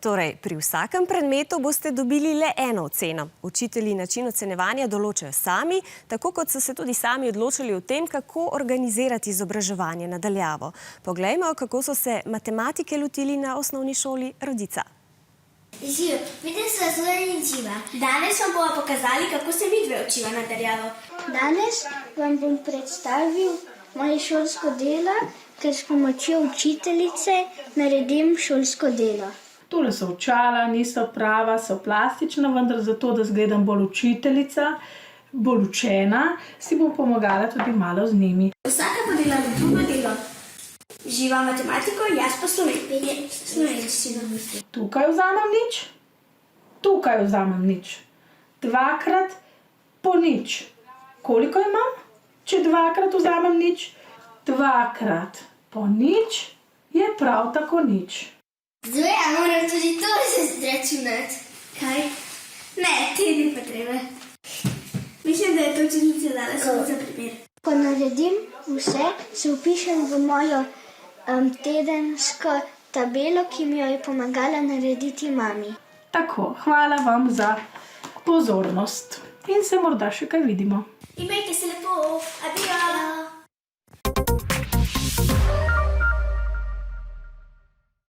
Torej, pri vsakem predmetu boste dobili le eno oceno. Učitelji način ocenjevanja določajo sami, tako kot so se tudi sami odločili o tem, kako organizirati izobraževanje na daljavo. Poglejmo, kako so se matematike lotili na osnovni šoli Rodica. Živ, vidim se zelo zanimiva. Danes vam bomo pokazali, kako se midve učiva na daljavo. Danes vam bom predstavil moje šolsko delo, ker s pomočjo učiteljice naredim šolsko delo. Tole so očala, niso prava, so plastična, vendar zato, da izgledam bolj učiteljica, bolj učena, si bom pomagala tudi malo z njimi. Vsaka bo delala drugo delo. Živa matematiko, jaz pa slovenščino. Tukaj vzamem nič, tukaj vzamem nič. Dvakrat po nič. Koliko imam, če dvakrat vzamem nič? Dvakrat po nič je prav tako nič. Zdaj, ja moram tudi to izračunati. Kaj? Ne, te ni potrebe. Mislim, da je to učiteljica dala samo za primer. Ko naredim vse, se vpišem v mojo tedensko tabelo, ki mi jo je pomagala narediti mami. Tako, hvala vam za pozornost in se morda še kaj vidimo. Imejte se lepo, adijo!